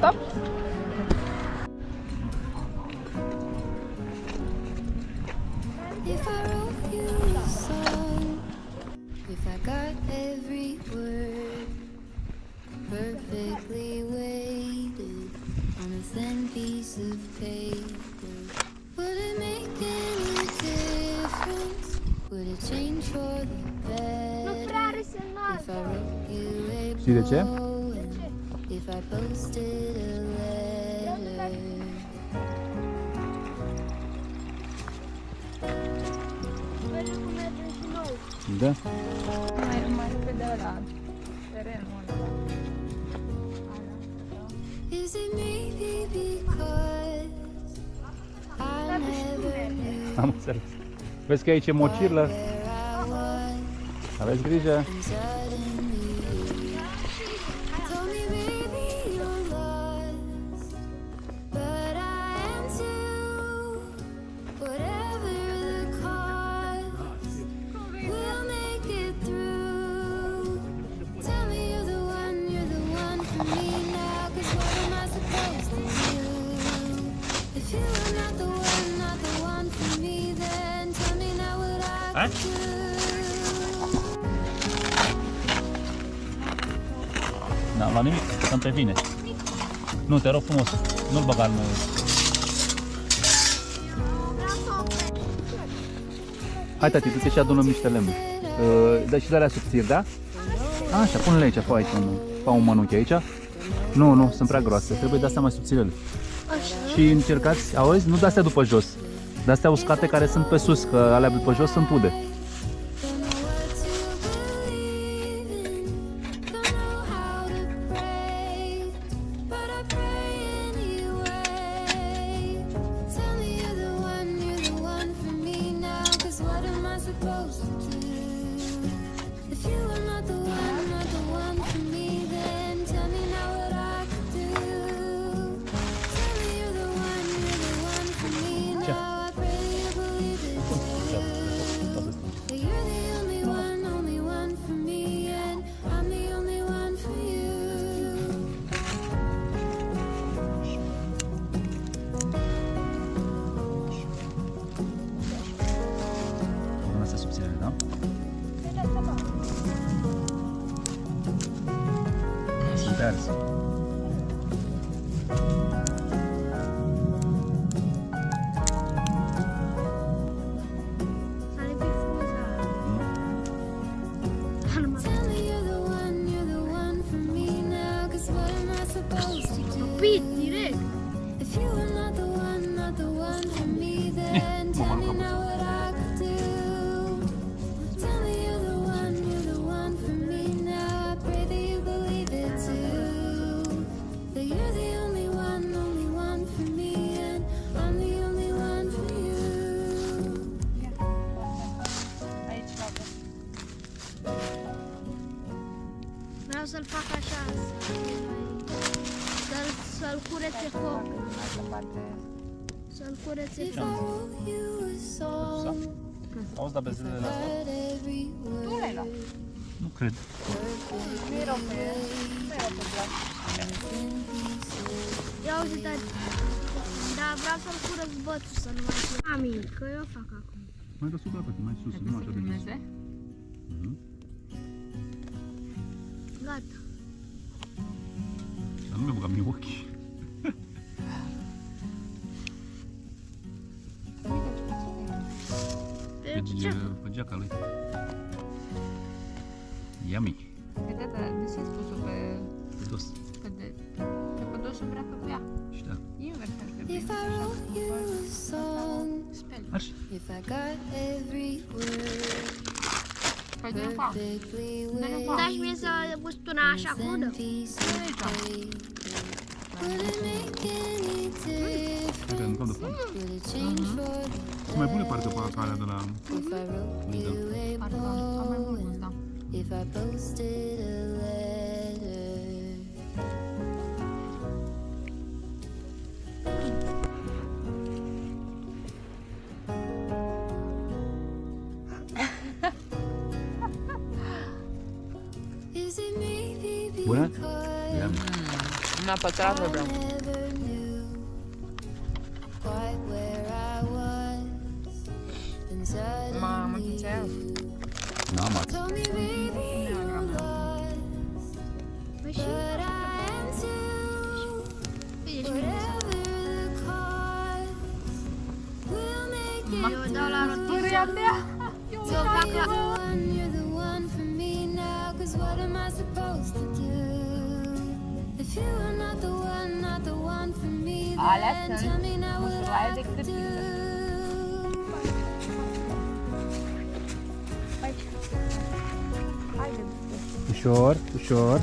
stop. If I wrote you a song, if I got every word perfectly weighted on a thin piece of paper, would it make any difference? Would it change for the better? If I wrote you a Știi de ce? poem, if I posted a letter. Da? Mai repede ăla, terenul ăla. Is it maybe because I never knew Am înțeles. Vezi că aici e mocirlă? where I was Aveți grijă. and suddenly you told me baby you're lost, but I am too. Whatever the cost, we'll make it through. Tell me you're the one for me now, 'cause what am I supposed to do? If you are not the one for me, then tell me now what I could do. Da, la nimic, să te vine. Nu, te rog frumos, nu-l băga în... Hai tati, du-te și adunăm niște lemne. Dă și de-alea subțiri, da? Așa, pune-le aici, fă aici un mănunchi aici. Nu, sunt prea groase, trebuie de-astea mai subțirele. Și încercați, auzi, nu de-astea după jos. De-astea uscate care sunt pe sus, că alea după jos sunt ude. Astea subțirele, da? Sunt arzi. Tell me you're the one for me now, 'cause what am I supposed to do? direct. If you are not the one for me, then tell me now what I could do. Tell me you're the one for me now. I pray that you believe it too. That you're the only one for me, and I'm the only one for you. Aici la văd. Vreau să-l fac așa, să-l curețe foc. Să-l curețe If I foc. wrote you a song, Auzi, dar bezilele astea? but every Tu le-ai luat. Nu cred. Nu erau pe glas. Ia uite, tati. Dar vreau să-l curăț bățul, să nu mai fie. Mami, că eu fac acum. Mai deasupra, tati, mai sus, nu așa de jos. Mhm. Gata. Dar nu mi-a băgat mie ochii. Pe geaca lui. Yummy. Pe tata, de ce ai spus-o pe Dos. pădușul vrea pe ea? Și da. Invers ar trebui. If I wrote you a song, Speli. Așa. if I got every word Păi de fac. perfectly Dați mie să gust una așa crudă? piece of paper, would it make any difference? Uite, mâncăm de foc. Would it change for the Sunt mai bune parcă pe alea de la... if I wrote you a Parcă am mai mult gust, da. if I posted a letter? Is it maybe Bună? because Yummy. Una pătrată vreau. never knew quite where I was. Then Mamă, suddenly ce ți-ai N-am told me, baby, you're lost, Păi și but I am too. ești Whatever the cost, we'll make it. Eu dau la rotiță. Părerea mea! Eu fac la... You're the one for me now, 'cause what am I supposed to do? If you are not the one for me, Alea then sunt tell me now what mușuroaie I de could do. cârtiță. Ușor, ușor.